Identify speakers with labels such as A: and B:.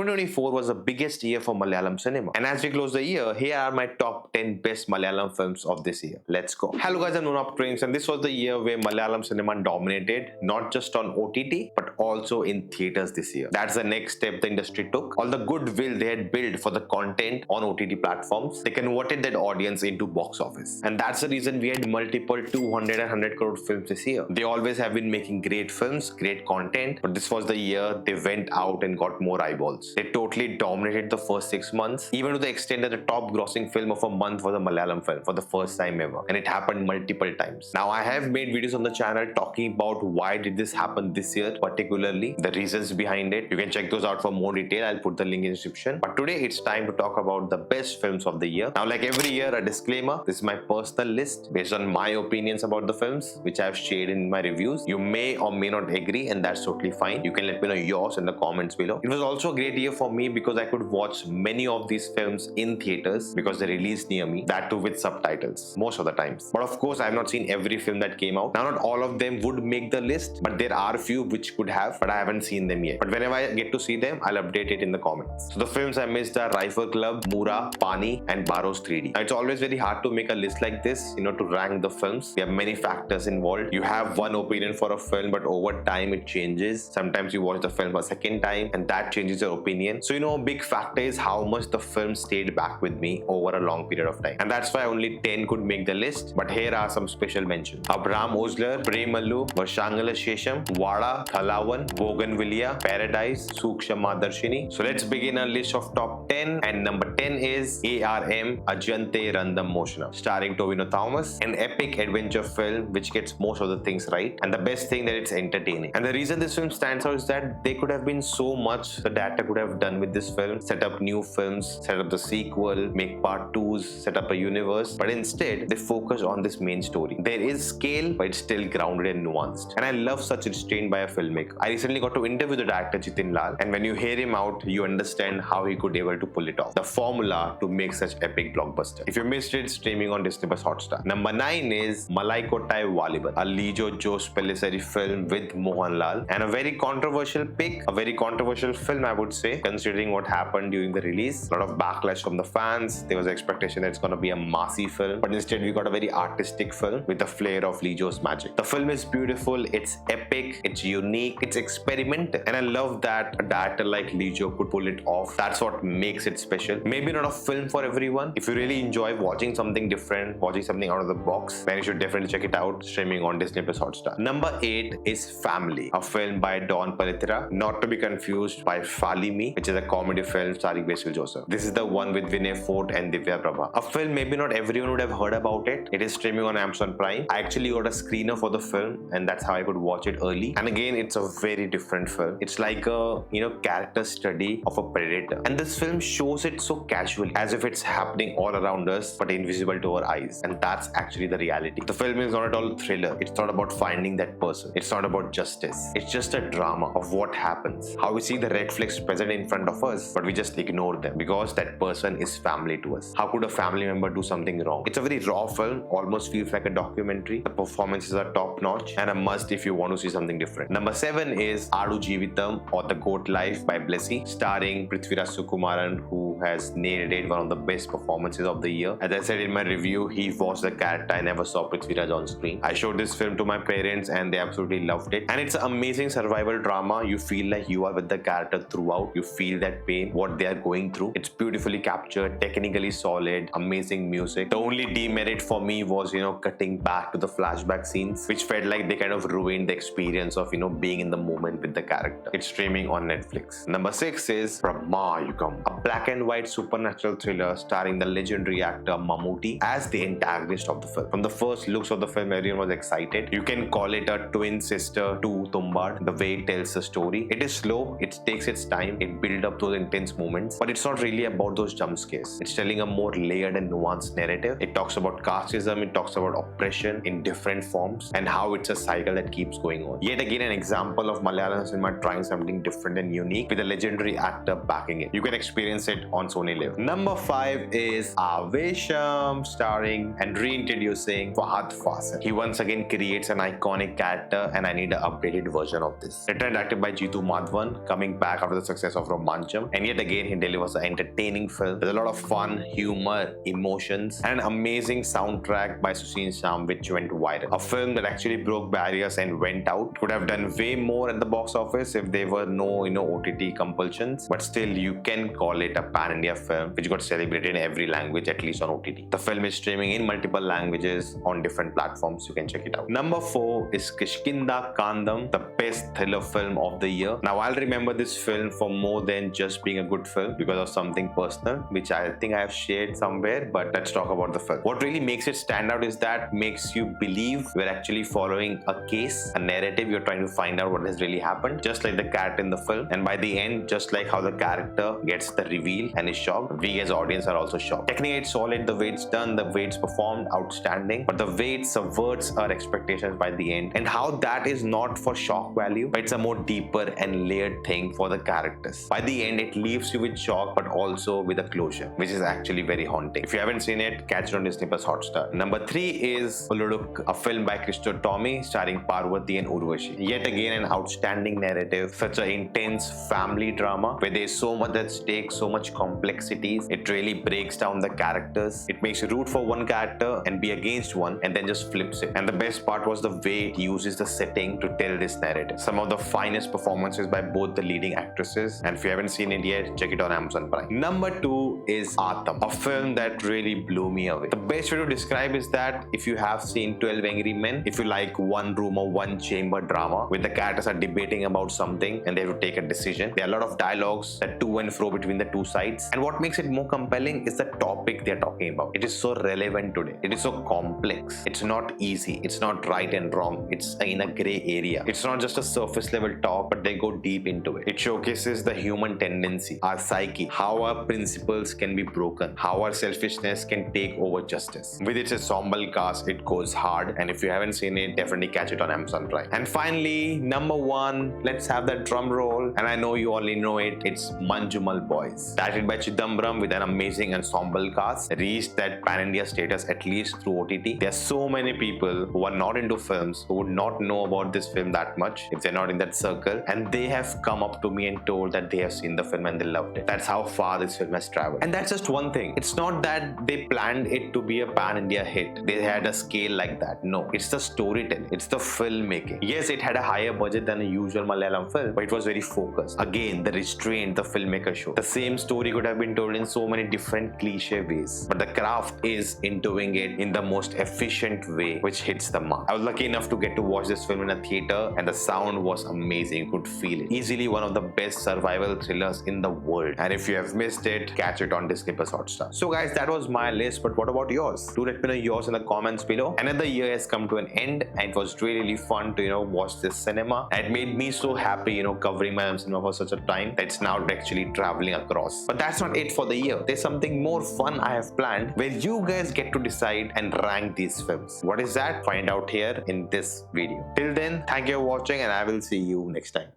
A: 2024 was the biggest year for Malayalam cinema. And as we close the year, here are my top 10 best Malayalam films of this year. Let's go. Hello guys, I'm Nona Trains, and this was the year where Malayalam cinema dominated, not just on OTT, but also in theatres this year. That's the next step the industry took. All the goodwill they had built for the content on OTT platforms, they converted that audience into box office. And that's the reason we had multiple 200 and 100 crore films this year. They always have been making great films, great content, but this was the year they went out and got more eyeballs. They totally dominated the first 6 months, even to the extent that the top grossing film of a month was a Malayalam film for the first time ever. And it happened multiple times. Now I have made videos on the channel talking about why did this happen this year particularly, the reasons behind it. You can check those out for more detail. I'll put the link in the description. But today it's time to talk about the best films of the year. Now like every year, a disclaimer, this is my personal list based on my opinions about the films which I've shared in my reviews. You may or may not agree, and that's totally fine. You can let me know yours in the comments below. It was also a great year for me because I could watch many of these films in theaters because they released near me, that too with subtitles most of the times. But of course I have not seen every film that came out. Now not all of them would make the list, but there are a few which could have, but I haven't seen them yet. But whenever I get to see them, I'll update it in the comments. So the films I missed are Rifle Club, Mura, Pani and Barros 3D. Now it's always very hard to make a list like this, to rank the films. There are many factors involved. You have one opinion for a film, but over time it changes. Sometimes you watch the film a second time and that changes your opinion. So a big factor is how much the film stayed back with me over a long period of time. And that's why only 10 could make the list. But here are some special mentions. Abraham Osler, Premallu, Varshangala Shesham, Vada, Thalavan, Bougainvillea, Paradise, Sukshama Darshini. So let's begin our list of top 10. And number 10 is ARM Ajante Randam Moshana, starring Tovino Thomas, an epic adventure film which gets most of the things right. And the best thing that it's entertaining. And the reason this film stands out is that there could have been so much the director could have done with this film. Set up new films, set up the sequel, make part 2s, set up a universe. But instead, they focus on this main story. There is scale, but it's still grounded and nuanced. And I love such restraint by a filmmaker. I recently got to interview the director Jitin Lal, and when you hear him out, you understand how he could be able to pull it off. The formula to make such epic blockbuster. If you missed it, streaming on Disney Plus Hotstar. Number 9 is Malaikottai Vaaliban, a Lijo Josh Pellicerri film with Mohanlal, and a very controversial pick, a very controversial film I would say, considering what happened during the release. A lot of backlash from the fans. There was an expectation that it's going to be a massy film, but instead we got a very artistic film with the flair of Lijo's magic. The film is beautiful, it's epic, it's unique, it's experimental, and I love that a director like Lijo could pull it off. That's what makes it special. Maybe not a film for everyone. If you really enjoy watching something different, watching something out of the box, then you should definitely check it out, streaming on Disney Plus Hotstar. Number 8 is Family, a film by Don Palitra, not to be confused by Falimi, which is a comedy film starring Basil Joseph. This is the one with Vinay Fort and Divya Prabha. A film maybe not everyone would have heard about it. It is streaming on Amazon Prime. I actually got a screener for the film, and that's how I could watch it early. And again, it's a very different film. It's like a character study of a predator. And this film shows it so casually, as if it's happening all around us, but invisible to our eyes. And that's actually the reality. The film is not at all a thriller. It's not about finding that person. It's not about justice. It's just a drama of what happens. How we see the red flags present in front of us, but we just ignore them because that person is family to us. How could a family member do something wrong? It's a very raw film, almost feels like a documentary. The performances are top notch and a must if you want to see something different. Number 7 is Aadujeevitham, or The Goat Life by Blessy, starring Prithviraj Sukumaran, who has nailed it, one of the best performances of the year. As I said in my review, he was the character. I never saw Prithviraj on screen. I showed this film to my parents and they absolutely loved it. And it's an amazing survival drama. You feel like you are with the character throughout. You feel that pain, what they are going through. It's beautifully captured, technically solid, amazing music. The only demerit for me was, cutting back to the flashback scenes, which felt like they kind of ruined the experience of, being in the moment with the character. It's streaming on Netflix. Number 6 is Bramayugam, a black and white supernatural thriller starring the legendary actor Mammootty as the antagonist of the film. From the first looks of the film, everyone was excited. You can call it a twin sister to Tumbad, the way it tells the story. It is slow, it takes its time, it builds up those intense moments, but it's not really about those jump scares. It's telling a more layered and nuanced narrative. It talks about casteism, it talks about oppression in different forms, and how it's a cycle that keeps going on. Yet again, an example of Malayalam cinema trying something different and unique with a legendary actor backing it. You can experience it on Sony Live. Number 5 is Aavesham, starring and reintroducing Fahad Fasil. He once again creates an iconic character, and I need an updated version of this. Written and directed by Jitu Madhavan, coming back after the success success of Romancham, and yet again he delivers an entertaining film with a lot of fun, humor, emotions, and an amazing soundtrack by Sushil Sham which went viral. A film that actually broke barriers and went out. Could have done way more at the box office if there were no OTT compulsions, but still you can call it a pan-India film which got celebrated in every language, at least on OTT. The film is streaming in multiple languages on different platforms. You can check it out. Number 4 is Kishkindha Kandam, the best thriller film of the year. Now I'll remember this film for more than just being a good film because of something personal which I think I have shared somewhere, but let's talk about the film. What really makes it stand out is that makes you believe we're actually following a case, a narrative. You're trying to find out what has really happened, just like the character in the film, and by the end, just like how the character gets the reveal and is shocked, we as audience are also shocked. Technically it's solid, the way it's done, the way it's performed, outstanding, but the way it subverts our expectations by the end, and how that is not for shock value, but it's a more deeper and layered thing for the characters. By the end it leaves you with shock but also with a closure, which is actually very haunting. If you haven't seen it, catch it on Disney Plus Hotstar. Number 3 is Ullozhukku, a film by Christopher Tommy starring Parvati and Urvashi. Yet again an outstanding narrative, such an intense family drama where there's so much at stake, so much complexities. It really breaks down the characters. It makes you root for one character and be against one, and then just flips it. And the best part was the way it uses the setting to tell this narrative. Some of the finest performances by both the leading actresses, and if you haven't seen it yet, check it on Amazon Prime. Number 2 is Aattam, a film that really blew me away. The best way to describe is that if you have seen 12 Angry Men, if you like one room or one chamber drama where the characters are debating about something and they have to take a decision, there are a lot of dialogues that to and fro between the two sides, and what makes it more compelling is the topic they're talking about. It is so relevant today. It is so complex. It's not easy. It's not right and wrong. It's in a gray area. It's not just a surface level talk, but they go deep into it. It showcases the human tendency, our psyche, how our principles can be broken, how our selfishness can take over justice. With its ensemble cast, it goes hard, and if you haven't seen it, definitely catch it on Amazon Prime. And finally, number 1, let's have that drum roll, and I know you already know it, it's Manjummel Boys. Directed by Chidambaram with an amazing ensemble cast, reached that pan-India status at least through OTT. There are so many people who are not into films, who would not know about this film that much if they're not in that circle, and they have come up to me and told that they have seen the film and they loved it. That's how far this film has traveled. And that's just one thing. It's not that they planned it to be a pan-India hit. They had a scale like that. No, it's the storytelling. It's the filmmaking. Yes, it had a higher budget than a usual Malayalam film, but it was very focused. Again, the restraint the filmmaker showed. The same story could have been told in so many different cliche ways, but the craft is in doing it in the most efficient way, which hits the mark. I was lucky enough to get to watch this film in a theater, and the sound was amazing. You could feel it. Easily one of the best survival thrillers in the world. And if you have missed it, catch it on Disney Plus Hotstar. So guys, that was my list, but what about yours? Do let me know yours in the comments below. Another year has come to an end, and it was really fun to watch this cinema. And it made me so happy covering Malayalam cinema for such a time that's now actually traveling across. But that's not it for the year. There's something more fun I have planned where you guys get to decide and rank these films. What is that? Find out here in this video. Till then, thank you for watching, and I will see you next time.